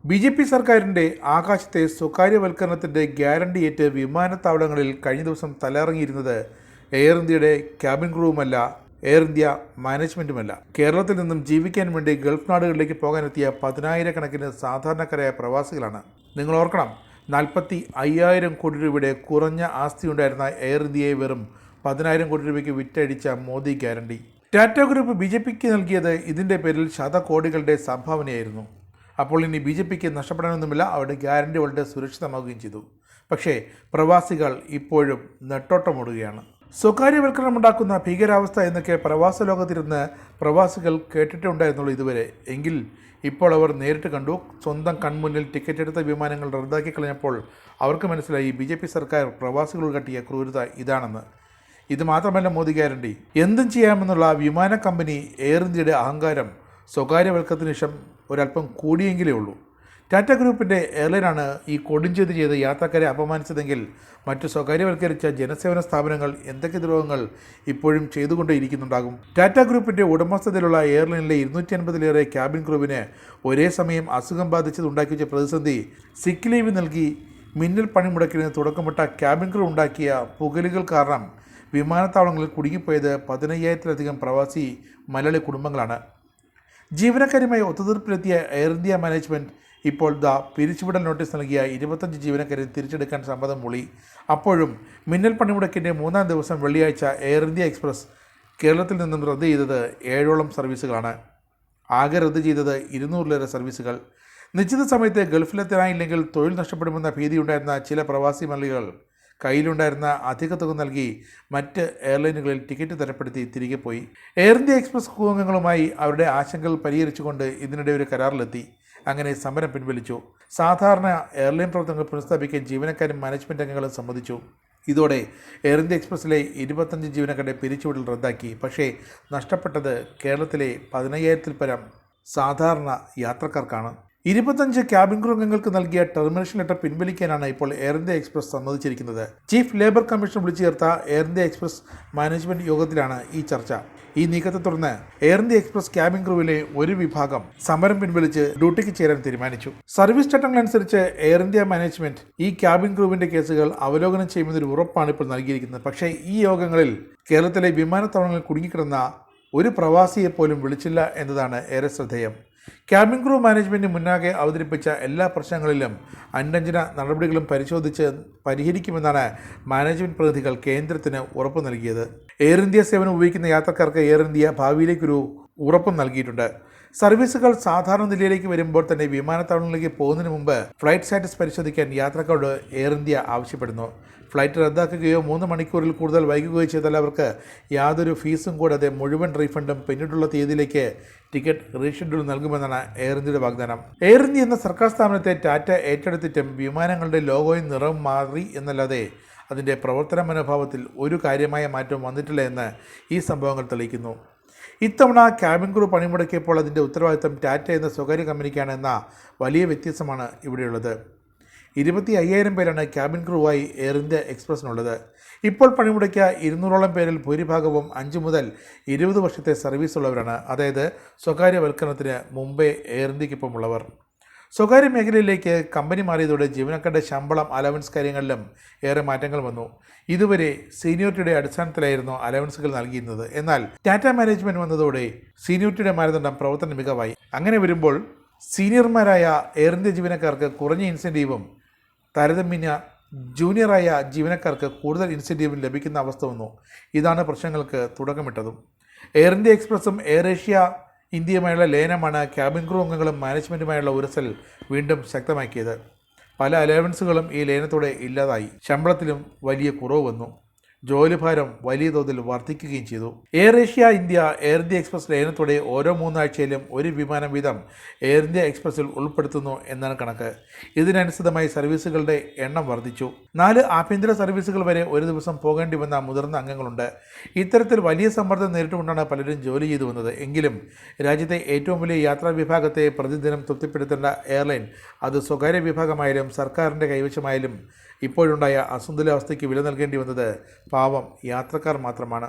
BJP. സർക്കാരിൻ്റെ ആകാശത്തെ സ്വകാര്യവൽക്കരണത്തിൻ്റെ ഗ്യാരണ്ടിയേറ്റ് വിമാനത്താവളങ്ങളിൽ കഴിഞ്ഞ ദിവസം തലയിറങ്ങിയിരുന്നത് എയർ ഇന്ത്യയുടെ ക്യാബിൻ ക്രൂവുമല്ല, എയർ ഇന്ത്യ മാനേജ്മെൻറ്റുമല്ല. കേരളത്തിൽ നിന്നും ജീവിക്കാൻ വേണ്ടി ഗൾഫ് നാടുകളിലേക്ക് പോകാനെത്തിയ 10,000 സാധാരണക്കാരായ പ്രവാസികളാണ്. നിങ്ങൾ ഓർക്കണം, 45,000 കോടി രൂപയുടെ കുറഞ്ഞ ആസ്തിയുണ്ടായിരുന്ന എയർ ഇന്ത്യയെ വെറും 10,000 കോടി രൂപയ്ക്ക് വിറ്റഴിച്ച മോദി ഗ്യാരണ്ടി. ടാറ്റ ഗ്രൂപ്പ് ബി.ജെ.പിക്ക് നൽകിയത് ഇതിൻ്റെ പേരിൽ ശതകോടികളുടെ സംഭാവനയായിരുന്നു. അപ്പോൾ ഇനി ബി.ജെ.പിക്ക് നഷ്ടപ്പെടാനൊന്നുമില്ല, അവരുടെ ഗ്യാരണ്ടി വളരെ സുരക്ഷിതമാവുകയും ചെയ്തു. പക്ഷേ പ്രവാസികൾ ഇപ്പോഴും നെട്ടോട്ടമോടുകയാണ്. സ്വകാര്യവൽക്കരണമുണ്ടാക്കുന്ന ഭീകരാവസ്ഥ എന്നൊക്കെ പ്രവാസ ലോകത്തിരുന്ന് പ്രവാസികൾ കേട്ടിട്ടുണ്ടായിരുന്നുള്ളൂ ഇതുവരെ. എങ്കിൽ ഇപ്പോൾ അവർ നേരിട്ട് കണ്ടു. സ്വന്തം കൺമുന്നിൽ ടിക്കറ്റ് എടുത്ത വിമാനങ്ങൾ റദ്ദാക്കി കളഞ്ഞപ്പോൾ അവർക്ക് മനസ്സിലായി ബി.ജെ.പി. സർക്കാർ പ്രവാസികൾ കാട്ടിയ ക്രൂരത ഇതാണെന്ന്. ഇത് മാത്രമല്ല മോദി ഗ്യാരണ്ടി. എന്തും ചെയ്യാമെന്നുള്ള വിമാന കമ്പനി എയർ ഇന്ത്യയുടെ അഹങ്കാരം സ്വകാര്യവൽക്കരണത്തിന് ശേഷം ഒരല്പം കൂടിയെങ്കിലേ ഉള്ളൂ. ടാറ്റ ഗ്രൂപ്പിൻ്റെ എയർലൈനാണ് ഈ കൊടുംചെയ്ത് ചെയ്ത് യാത്രക്കാരെ അപമാനിച്ചതെങ്കിൽ മറ്റു സ്വകാര്യവൽക്കരിച്ച ജനസേവന സ്ഥാപനങ്ങൾ എന്തൊക്കെ ദ്രോഹങ്ങൾ ഇപ്പോഴും ചെയ്തുകൊണ്ടേയിരിക്കുന്നുണ്ടാകും. ടാറ്റ ഗ്രൂപ്പിൻ്റെ ഉടമസ്ഥതയിലുള്ള എയർലൈനിലെ 250-ലേറെ ക്യാബിൻ ക്രൂവിന് ഒരേ സമയം അസുഖം ബാധിച്ചത് ഉണ്ടാക്കിവെച്ച പ്രതിസന്ധി സിക്ക് ലീവ് നൽകി മിന്നൽ പണിമുടക്കിന് തുടക്കമിട്ട ക്യാബിൻ ക്രൂ ഉണ്ടാക്കിയ പുകലുകൾ കാരണം വിമാനത്താവളങ്ങളിൽ കുടുങ്ങിപ്പോയത് 15,000-ലധികം പ്രവാസി മലയാളി കുടുംബങ്ങളാണ്. ജീവനക്കാരുമായി ഒത്തുതീർപ്പിലെത്തിയ എയർ ഇന്ത്യ മാനേജ്മെൻറ്റ് ഇപ്പോൾ പിരിച്ചുവിടൽ നോട്ടീസ് നൽകിയ 25 ജീവനക്കാരെ തിരിച്ചെടുക്കാൻ സമ്മതം മൂളി. അപ്പോഴും മിന്നൽ പണിമുടക്കിൻ്റെ 3-ാം ദിവസം വെള്ളിയാഴ്ച എയർ ഇന്ത്യ എക്സ്പ്രസ് കേരളത്തിൽ നിന്നും റദ്ദ് ചെയ്തത് 7ഓളം സർവീസുകളാണ്. ആകെ റദ്ദ് ചെയ്തത് 200-ലേറെ സർവീസുകൾ. നിശ്ചിത സമയത്ത് ഗൾഫിലെത്താനായില്ലെങ്കിൽ തൊഴിൽ നഷ്ടപ്പെടുമെന്ന ഭീതിയുണ്ടായിരുന്ന ചില പ്രവാസി മലയാളികൾ കയ്യിലുണ്ടായിരുന്ന അധിക തുക നൽകി മറ്റ് എയർലൈനുകളിൽ ടിക്കറ്റ് തരപ്പെടുത്തി തിരികെ പോയി. എയർ ഇന്ത്യ എക്സ്പ്രസ് ക്രൂ അംഗങ്ങളുമായി അവരുടെ ആശങ്കകൾ പരിഹരിച്ചുകൊണ്ട് ഇതിനിടെ ഒരു കരാറിലെത്തി. അങ്ങനെ സമരം പിൻവലിച്ചു. സാധാരണ എയർലൈൻ പ്രവർത്തനങ്ങൾ പുനഃസ്ഥാപിക്കാൻ ജീവനക്കാരും മാനേജ്മെൻറ്റ് അംഗങ്ങളും സമ്മതിച്ചു. ഇതോടെ എയർ ഇന്ത്യ എക്സ്പ്രസ്സിലെ 25 ജീവനക്കാരുടെ പിരിച്ചുവിടൽ റദ്ദാക്കി. പക്ഷേ നഷ്ടപ്പെട്ടത് കേരളത്തിലെ 15,000-ൽ പരം സാധാരണ യാത്രക്കാർക്കാണ്. 25 ക്യാബിൻ ക്രൂ അംഗങ്ങൾക്ക് നൽകിയ ടെർമിനേഷൻ ലെറ്റർ പിൻവലിക്കാനാണ് ഇപ്പോൾ എയർ ഇന്ത്യ എക്സ്പ്രസ് സമ്മതിച്ചിരിക്കുന്നത്. ചീഫ് ലേബർ കമ്മീഷൻ വിളിച്ചു ചേർത്ത എയർ ഇന്ത്യ എക്സ്പ്രസ് മാനേജ്മെൻറ്റ് യോഗത്തിലാണ് ഈ ചർച്ച. ഈ നീക്കത്തെ തുടർന്ന് എയർ ഇന്ത്യ എക്സ്പ്രസ് ക്യാബിൻ ക്രൂവിലെ ഒരു വിഭാഗം സമരം പിൻവലിച്ച് ഡ്യൂട്ടിക്ക് ചേരാൻ തീരുമാനിച്ചു. സർവീസ് ചട്ടങ്ങളനുസരിച്ച് എയർ ഇന്ത്യ മാനേജ്മെൻറ്റ് ഈ ക്യാബിൻ ക്രൂവിൻ്റെ കേസുകൾ അവലോകനം ചെയ്യുമെന്നൊരു ഉറപ്പാണ് ഇപ്പോൾ നൽകിയിരിക്കുന്നത്. പക്ഷേ ഈ യോഗങ്ങളിൽ കേരളത്തിലെ വിമാനത്താവളങ്ങളിൽ കുടുങ്ങിക്കിടന്ന ഒരു പ്രവാസിയെപ്പോലും വിളിച്ചില്ല എന്നതാണ് ഏറെ ശ്രദ്ധേയം. ക്യാബിൻ ക്രൂ മാനേജ്മെൻറ്റ് മുന്നാകെ അവതരിപ്പിച്ച എല്ലാ പ്രശ്നങ്ങളിലും അന്വേഷണ നടപടികളും പരിശോധിച്ച് പരിഹരിക്കുമെന്നാണ് മാനേജ്മെൻറ്റ് പ്രതിനിധികൾ കേന്ദ്രത്തിന് ഉറപ്പ് നൽകിയത്. എയർ ഇന്ത്യ സേവനം ഉപയോഗിക്കുന്ന യാത്രക്കാർക്ക് എയർ ഇന്ത്യ ഭാവിയിലേക്കൊരു ഉറപ്പും നൽകിയിട്ടുണ്ട്. സർവീസുകൾ സാധാരണ നിലയിലേക്ക് വരുമ്പോൾ തന്നെ വിമാനത്താവളങ്ങളിലേക്ക് പോകുന്നതിന് മുമ്പ് ഫ്ലൈറ്റ് സ്റ്റാറ്റസ് പരിശോധിക്കാൻ യാത്രക്കാരോട് എയർ ഇന്ത്യ ആവശ്യപ്പെടുന്നു. ഫ്ലൈറ്റ് റദ്ദാക്കുകയോ 3 മണിക്കൂറിൽ കൂടുതൽ വൈകുകയോ ചെയ്താൽ അവർക്ക് യാതൊരു ഫീസും കൂടാതെ മുഴുവൻ റീഫണ്ടും പിന്നീടുള്ള തീയതിയിലേക്ക് ടിക്കറ്റ് റീഷെഡ്യൂൾ നൽകുമെന്നാണ് എയർ ഇന്ത്യയുടെ വാഗ്ദാനം. എയർ ഇന്ത്യ എന്ന സർക്കാർ സ്ഥാപനത്തെ ടാറ്റ ഏറ്റെടുത്തിട്ടും വിമാനങ്ങളുടെ ലോഗോയും നിറവും മാറി എന്നല്ലാതെ അതിൻ്റെ പ്രവർത്തന മനോഭാവത്തിൽ ഒരു കാര്യമായ മാറ്റം വന്നിട്ടില്ല എന്ന് ഈ സംഭവങ്ങൾ തെളിയിക്കുന്നു. ഇത്തവണ ക്യാബിൻ ക്രൂ പണിമുടക്കിയപ്പോൾ അതിൻ്റെ ഉത്തരവാദിത്തം ടാറ്റ എന്ന സ്വകാര്യ കമ്പനിക്കാണ് എന്ന വലിയ വ്യത്യാസമാണ് ഇവിടെയുള്ളത്. 25,000 പേരാണ് ക്യാബിൻ ക്രൂവായി എയർ ഇന്ത്യ എക്സ്പ്രസ്സിനുള്ളത്. ഇപ്പോൾ പണിമുടക്കിയ 200ഓളം പേരിൽ ഭൂരിഭാഗവും 5 മുതൽ 20 വർഷത്തെ സർവീസ് ഉള്ളവരാണ്. അതായത് സ്വകാര്യവൽക്കരണത്തിന് മുമ്പേ എയർ ഇന്ത്യക്കൊപ്പമുള്ളവർ. സ്വകാര്യ മേഖലയിലേക്ക് കമ്പനി മാറിയതോടെ ജീവനക്കാരുടെ ശമ്പളം, അലവൻസ് കാര്യങ്ങളിലും ഏറെ മാറ്റങ്ങൾ വന്നു. ഇതുവരെ സീനിയോറിറ്റിയുടെ അടിസ്ഥാനത്തിലായിരുന്നു അലവൻസുകൾ നൽകിയിരുന്നത്. എന്നാൽ ടാറ്റ മാനേജ്മെൻറ്റ് വന്നതോടെ സീനിയോറിറ്റിയുടെ മാനദണ്ഡം പ്രവർത്തന മികവായി. അങ്ങനെ വരുമ്പോൾ സീനിയർമാരായ എയർ ഇന്ത്യ ജീവനക്കാർക്ക് കുറഞ്ഞ ഇൻസെൻറ്റീവും താരതമ്യേന ജൂനിയറായ ജീവനക്കാർക്ക് കൂടുതൽ ഇൻസെൻറ്റീവും ലഭിക്കുന്ന അവസ്ഥ വന്നു. ഇതാണ് പ്രശ്നങ്ങൾക്ക് തുടക്കമിട്ടതും. എയർ ഇന്ത്യ എക്സ്പ്രസും എയർ ഏഷ്യ ഇന്ത്യയുമായുള്ള ലയനമാണ് ക്യാബിൻ ക്രൂ അംഗങ്ങളും മാനേജ്മെൻറ്റുമായുള്ള ഉരസൽ വീണ്ടും ശക്തമാക്കിയത്. പല അലവൻസുകളും ഈ ലയനത്തോടെ ഇല്ലാതായി. ശമ്പളത്തിലും വലിയ കുറവ് വന്നു. ജോലിഭാരം വലിയ തോതിൽ വർദ്ധിക്കുകയും ചെയ്തു. Air Asia India Air India Express ലയനത്തോടെ ഓരോ 3 ആഴ്ചയിലും ഒരു വിമാനം വീതം എയർ ഇന്ത്യ എക്സ്പ്രസ്സിൽ ഉൾപ്പെടുത്തുന്നു എന്നാണ് കണക്ക്. ഇതിനനുസൃതമായി സർവീസുകളുടെ എണ്ണം വർദ്ധിച്ചു. 4 ആഭ്യന്തര സർവീസുകൾ വരെ ഒരു ദിവസം പോകേണ്ടി വന്ന മുതിർന്ന അംഗങ്ങളുണ്ട്. ഇത്തരത്തിൽ വലിയ സമ്മർദ്ദം നേരിട്ടുകൊണ്ടാണ് പലരും ജോലി ചെയ്തു വന്നത്. എങ്കിലും രാജ്യത്തെ ഏറ്റവും വലിയ യാത്രാ വിഭാഗത്തെ പ്രതിദിനം തൃപ്തിപ്പെടുത്തേണ്ട എയർലൈൻ, അത് സ്വകാര്യ വിഭാഗമായാലും സർക്കാരിൻ്റെ കൈവശമായാലും ഇപ്പോഴുണ്ടായ അസന്തുലിതാവസ്ഥയ്ക്ക് വില നൽകേണ്ടി വന്നത് പാവം യാത്രക്കാർ മാത്രമാണ്.